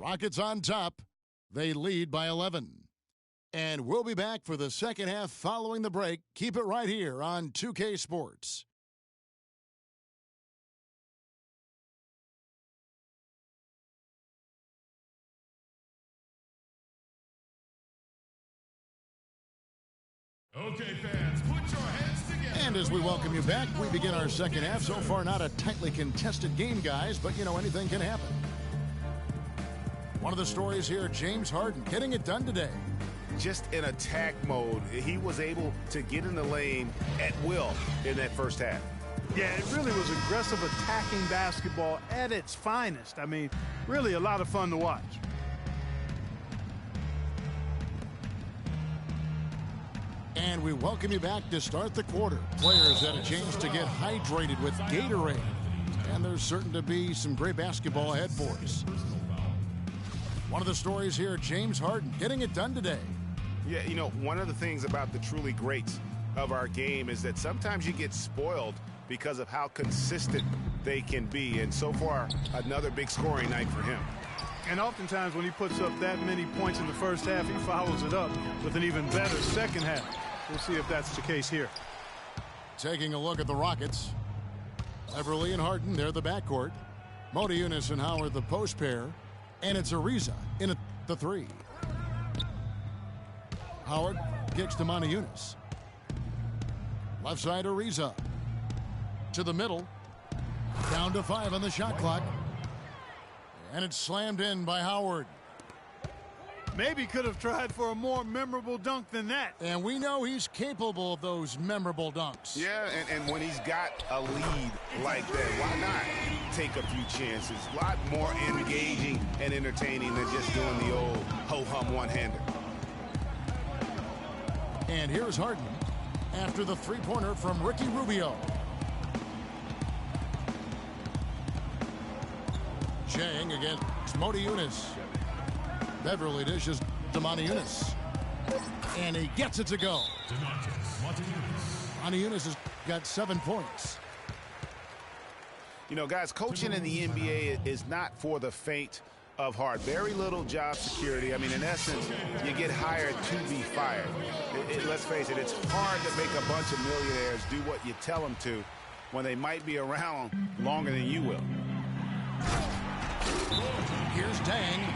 Rockets on top. They lead by 11. And we'll be back for the second half following the break. Keep it right here on 2K Sports. Okay, fans, put your hands together. And as we welcome you back, we begin our second half. So far, not a tightly contested game, guys, but, anything can happen. One of the stories here, James Harden getting it done today. Just in attack mode, he was able to get in the lane at will in that first half. Yeah, it really was aggressive attacking basketball at its finest. I mean, really a lot of fun to watch. And we welcome you back to start the quarter. Players had a chance to get hydrated with Gatorade. And there's certain to be some great basketball ahead for us. One of the stories here, James Harden getting it done today. Yeah, one of the things about the truly greats of our game is that sometimes you get spoiled because of how consistent they can be. And so far, another big scoring night for him. And oftentimes when he puts up that many points in the first half, he follows it up with an even better second half. We'll see if that's the case here. Taking a look at the Rockets. Everly and Harden, they're the backcourt. Modiunas and Howard, the post pair. And it's Ariza in at the three. Howard kicks to Modiunas. Left side, Ariza. To the middle. Down to 5 on the shot clock. And it's slammed in by Howard. Maybe could have tried for a more memorable dunk than that. And we know he's capable of those memorable dunks. Yeah, and when he's got a lead like that, why not take a few chances? A lot more engaging and entertaining than just doing the old ho-hum one-hander. And here's Harden after the three-pointer from Ricky Rubio. Chang against Modiunas. Beverly dishes to Modiunas. And he gets it to go. Modiunas has got 7 points. Guys, coaching in the NBA is not for the faint of heart. Very little job security. I mean, in essence, you get hired to be fired. Let's face it, it's hard to make a bunch of millionaires do what you tell them to when they might be around longer than you will. Here's Dang.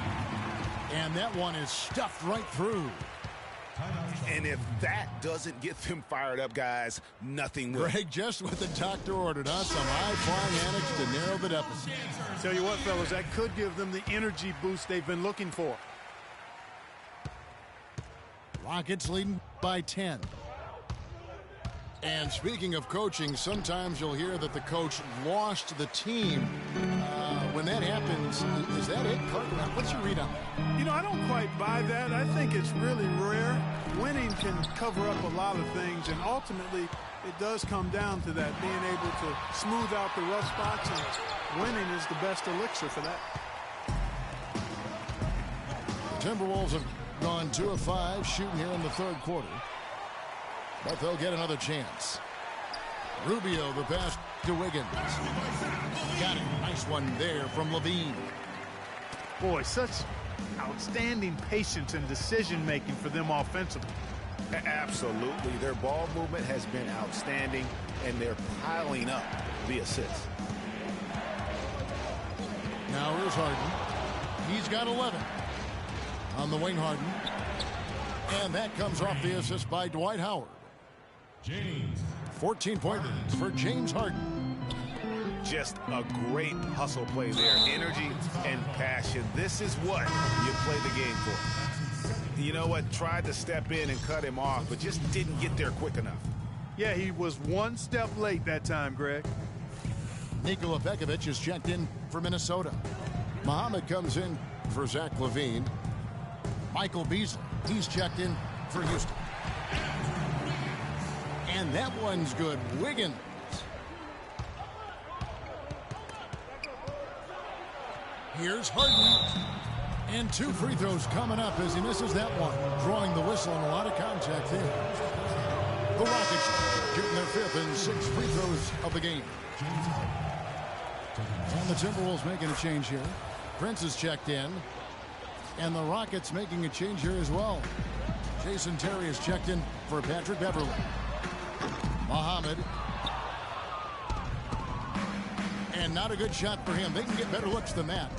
And that one is stuffed right through. And if that doesn't get them fired up, guys, nothing will. Greg, just what the doctor ordered, huh? Some high-flying antics to narrow the deficit. Tell you what, fellas, that could give them the energy boost they've been looking for. Rockets leading by 10. And speaking of coaching, sometimes you'll hear that the coach lost the team. When that happens, is that it, Carter? What's your read on that? I don't quite buy that. I think it's really rare. Winning can cover up a lot of things, and ultimately it does come down to that, being able to smooth out the rough spots, and winning is the best elixir for that. The Timberwolves have gone 2 of 5 shooting here in the third quarter. But they'll get another chance. Rubio, the pass to Wiggins. Got it. Nice one there from Levine. Boy, such outstanding patience and decision-making for them offensively. Absolutely. Their ball movement has been outstanding, and they're piling up the assists. Now here's Harden. He's got 11. On the wing, Harden. And that comes off the assist by Dwight Howard. James. 14 points for James Harden. Just a great hustle play there. Energy and passion. This is what you play the game for. You know what? Tried to step in and cut him off, but just didn't get there quick enough. Yeah, he was one step late that time, Greg. Nikola Pekovic is checked in for Minnesota. Muhammad comes in for Zach LaVine. Michael Beasley, he's checked in for Houston. And that one's good. Wiggins. Here's Harden. And 2 free throws coming up as he misses that one. Drawing the whistle and a lot of contact here. The Rockets getting their 5th and 6th free throws of the game. And the Timberwolves making a change here. Prince is checked in. And the Rockets making a change here as well. Jason Terry is checked in for Patrick Beverly. Muhammad. And not a good shot for him. They can get better looks than that.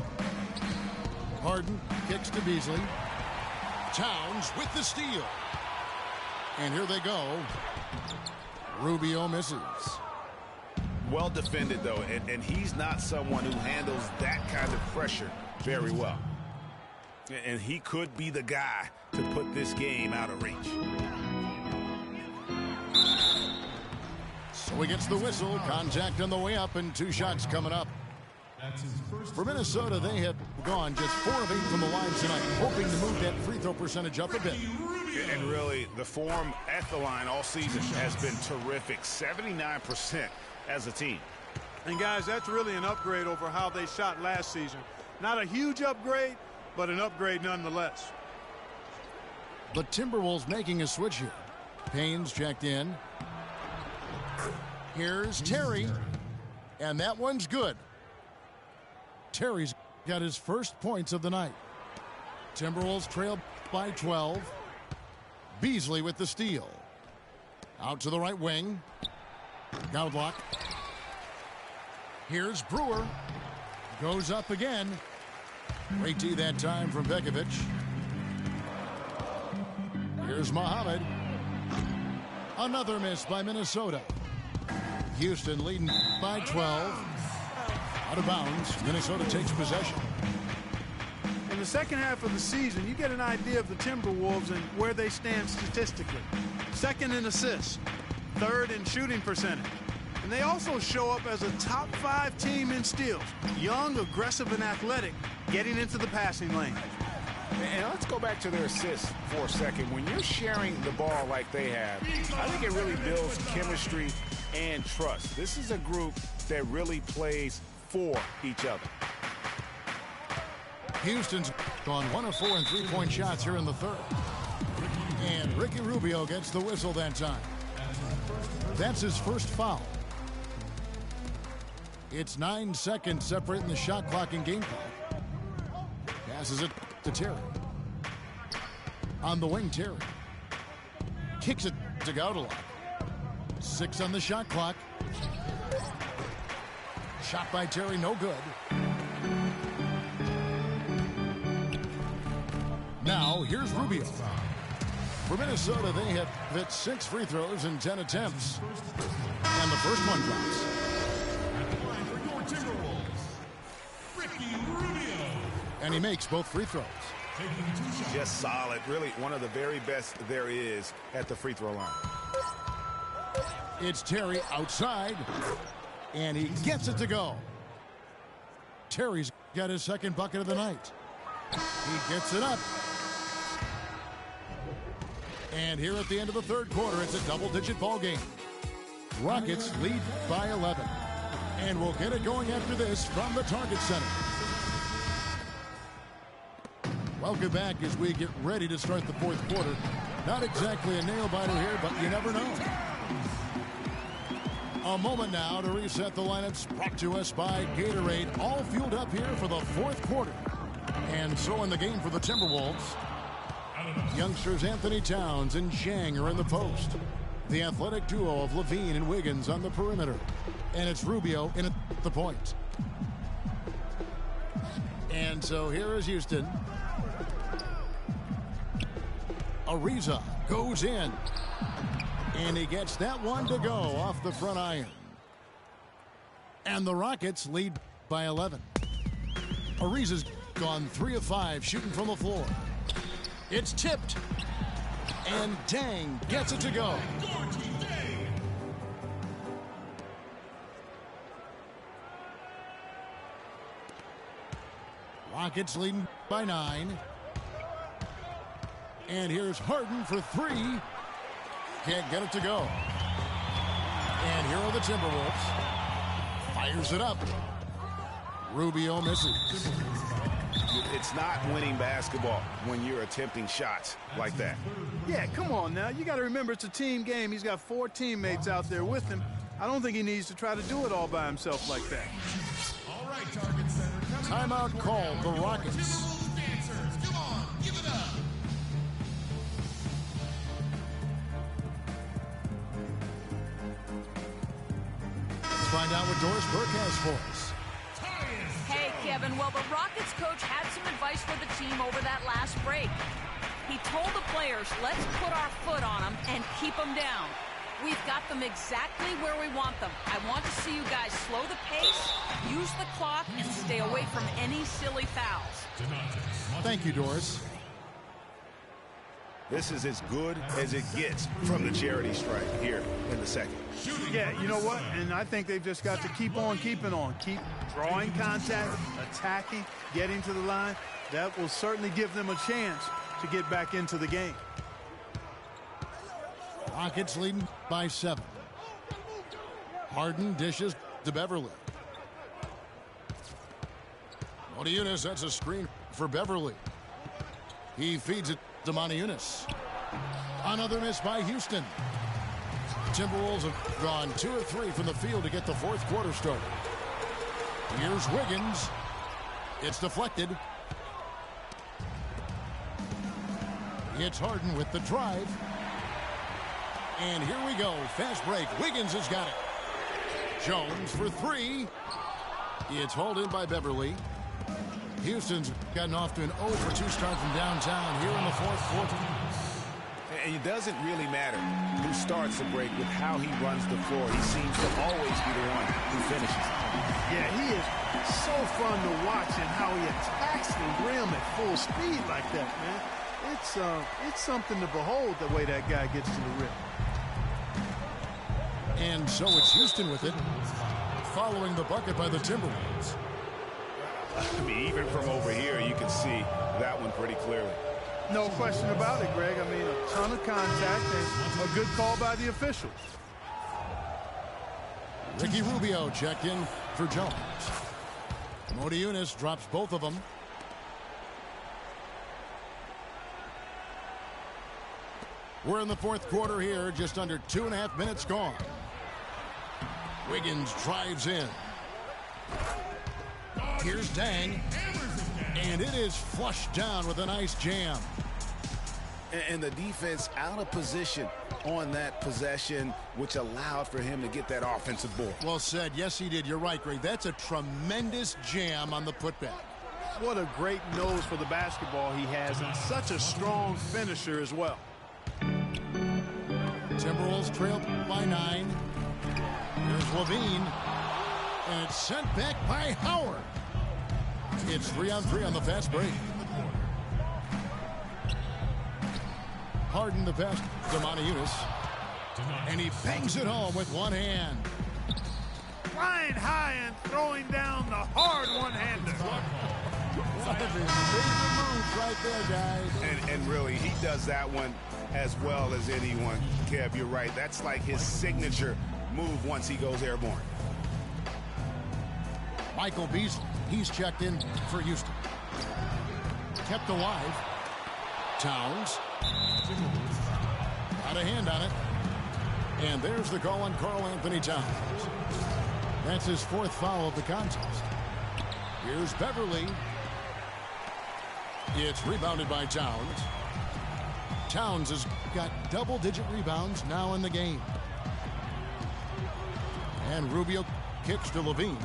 Harden kicks to Beasley. Towns with the steal. And here they go. Rubio misses. Well defended, though, and he's not someone who handles that kind of pressure very well. And he could be the guy to put this game out of reach. So he gets the whistle. Contact on the way up, and 2 shots coming up. For Minnesota, they have gone just 4 of 8 from the line tonight, hoping to move that free throw percentage up a bit. And really, the form at the line all season has been terrific. 79% as a team. And guys, that's really an upgrade over how they shot last season. Not a huge upgrade, but an upgrade nonetheless. The Timberwolves making a switch here. Payne's checked in. Here's Terry. And that one's good. Terry's got his first points of the night. Timberwolves trail by 12. Beasley with the steal. Out to the right wing. Goudlock. Here's Brewer. Goes up again. Great D that time from Pekovic. Here's Muhammad. Another miss by Minnesota. Houston leading by 12. Out of bounds. Minnesota takes possession. In the second half of the season, you get an idea of the Timberwolves and where they stand statistically. Second in assists, third in shooting percentage. And they also show up as a top 5 team in steals. Young, aggressive, and athletic, getting into the passing lane. And let's go back to their assists for a second. When you're sharing the ball like they have, I think it really builds chemistry and trust. This is a group that really plays for each other. Houston's gone 1 of 4 in 3-point shots here in the third. And Ricky Rubio gets the whistle that time. That's his first foul. It's 9 seconds separating the shot clock and game clock. Passes it to Terry. On the wing, Terry. Kicks it to Goudlock. 6 on the shot clock. Shot by Terry, no good. Now, here's Rubio. For Minnesota, they have hit 6 free throws in 10 attempts. And the first one drops. And he makes both free throws. Just solid. Really one of the very best there is at the free throw line. It's Terry outside. And he gets it to go. Terry's got his second bucket of the night. He gets it up. And here at the end of the third quarter, it's a double-digit ball game. Rockets lead by 11. And we'll get it going after this from the Target Center. Welcome back as we get ready to start the fourth quarter. Not exactly a nail-biter here, but you never know. A moment now to reset the lineups, brought to us by Gatorade. All fueled up here for the fourth quarter. And so in the game for the Timberwolves, youngsters Anthony Towns and Shang are in the post. The athletic duo of Levine and Wiggins on the perimeter. And it's Rubio in at the point. And so here is Houston. Ariza goes in. And he gets that one to go off the front iron. And the Rockets lead by 11. Ariza's gone 3 of 5 shooting from the floor. It's tipped. And Dang gets it to go. Rockets leading by 9. And here's Harden for 3. Can't get it to go. And here are the Timberwolves. Fires it up. Rubio misses. It's not winning basketball when you're attempting shots like that. Yeah, come on now. You got to remember it's a team game. He's got 4 teammates out there with him. I don't think he needs to try to do it all by himself like that. All right, Target Center. Timeout called the Rockets. find out what Doris Burke has for us. Hey, Kevin. Well, the Rockets coach had some advice for the team over that last break. He told the players, let's put our foot on them and keep them down. We've got them exactly where we want them. I want to see you guys slow the pace, use the clock, and stay away from any silly fouls. Thank you, Doris. This is as good as it gets from the charity strike here in the second. Yeah, you know what? And I think they've just got to keep on keeping on. Keep drawing contact, attacking, getting to the line. That will certainly give them a chance to get back into the game. Rockets leading by 7. Harden dishes to Beverly. Motiejunas, that's a screen for Beverly. He feeds it to Motiejunas. Another miss by Houston. Timberwolves have gone 2 of 3 from the field to get the fourth quarter started. Here's Wiggins. It's deflected. It's Harden with the drive. And here we go. Fast break. Wiggins has got it. Jones for 3. It's hauled in by Beverly. Houston's gotten off to an 0 for 2 start from downtown here in the fourth quarter. And it doesn't really matter who starts the break with how he runs the floor. He seems to always be the one who finishes. Yeah, he is so fun to watch and how he attacks the rim at full speed like that, man. It's something to behold the way that guy gets to the rim. And so it's Houston with it, following the bucket by the Timberwolves. I mean, even from over here, you can see that one pretty clearly. No question about it, Greg. I mean, a ton of contact and a good call by the officials. Ricky Rubio checked in for Jones. Motiejunas drops both of them. We're in the fourth quarter here, just under 2.5 minutes gone. Wiggins drives in. Here's Dang. And it is flushed down with a nice jam. And the defense out of position on that possession, which allowed for him to get that offensive board. Well said. Yes, he did. You're right, Greg. That's a tremendous jam on the putback. What a great nose for the basketball he has, and such a strong finisher as well. Timberwolves trail by 9. Here's Levine. And it's sent back by Howard. It's 3-on-3 on the fast break. Harden the pass to Motiejunas. And he bangs it home with one hand. Flying high and throwing down the hard one-hander. Right there, guys. And really, he does that one as well as anyone. Kev, you're right. That's like his signature move once he goes airborne. Michael Beasley, he's checked in for Houston. Kept alive. Towns. Got a hand on it. And there's the call on Karl Anthony Towns. That's his 4th foul of the contest. Here's Beverly. It's rebounded by Towns. Towns has got double-digit rebounds now in the game. And Rubio kicks to Levine.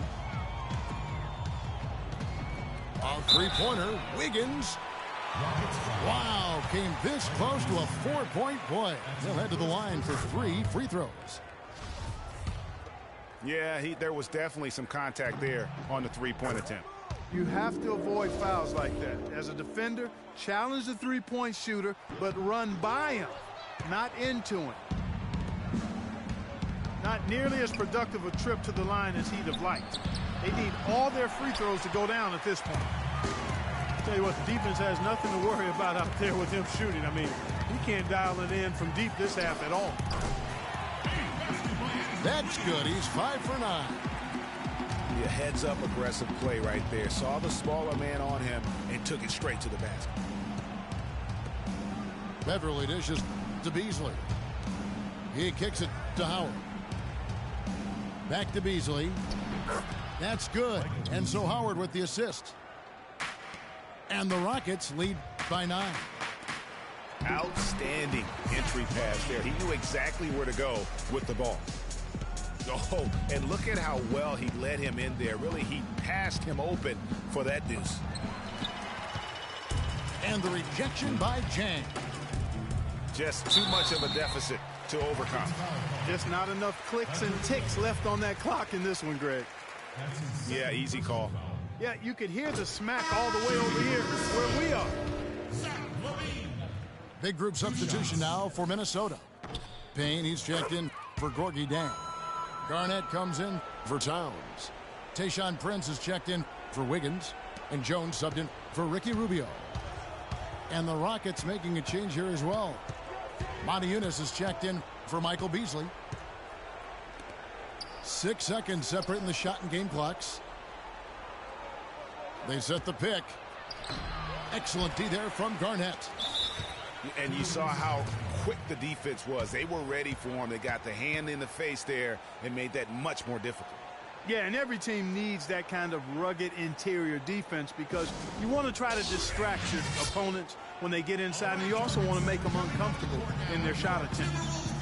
A three-pointer. Wiggins. Wow, came this close to a 4-point play. He'll head to the line for 3 free throws. Yeah, there was definitely some contact there on the three-point attempt. You have to avoid fouls like that. As a defender, challenge the three-point shooter, but run by him, not into him. Not nearly as productive a trip to the line as he'd have liked. They need all their free throws to go down at this point. Tell you what, the defense has nothing to worry about out there with him shooting. I mean, he can't dial it in from deep this half at all. That's good. He's 5 for 9. A heads-up aggressive play right there. Saw the smaller man on him and took it straight to the basket. Beverly dishes to Beasley. He kicks it to Howard. Back to Beasley. That's good. And so Howard with the assist. And the Rockets lead by 9. Outstanding entry pass there. He knew exactly where to go with the ball. Oh, and look at how well he led him in there. Really, he passed him open for that deuce. And the rejection by Jang. Just too much of a deficit to overcome. Just not enough clicks and ticks left on that clock in this one, Greg. Yeah, easy call. Yeah, you could hear the smack all the way over here where we are. Big group substitution now for Minnesota. Payne, he's checked in for Gorgie Dang. Garnett comes in for Towns. Tayshaun Prince is checked in for Wiggins. And Jones subbed in for Ricky Rubio. And the Rockets making a change here as well. Monty Eunice is checked in for Michael Beasley. 6 seconds separating the shot and game clocks. They set the pick. Excellent D there from Garnett. And you saw how quick the defense was. They were ready for him. They got the hand in the face there and made that much more difficult. Yeah, and every team needs that kind of rugged interior defense because you want to try to distract your opponents when they get inside, and you also want to make them uncomfortable in their shot attempts.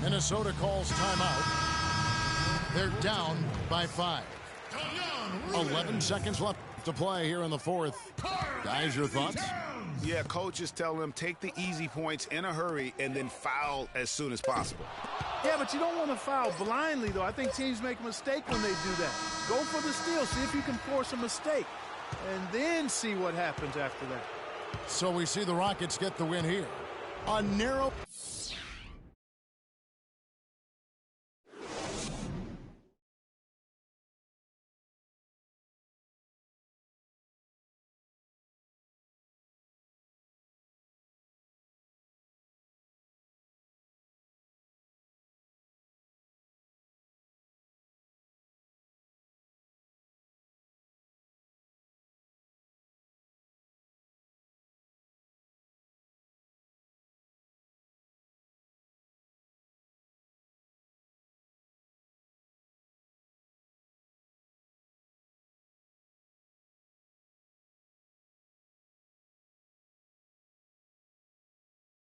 Minnesota calls timeout. They're down by 5. 11 seconds left to play here in the fourth. Guys, your thoughts? Yeah, coaches tell them take the easy points in a hurry and then foul as soon as possible. Yeah, but you don't want to foul blindly, though. I think teams make a mistake when they do that. Go for the steal. See if you can force a mistake, and then see what happens after that. So we see the Rockets get the win here. A narrow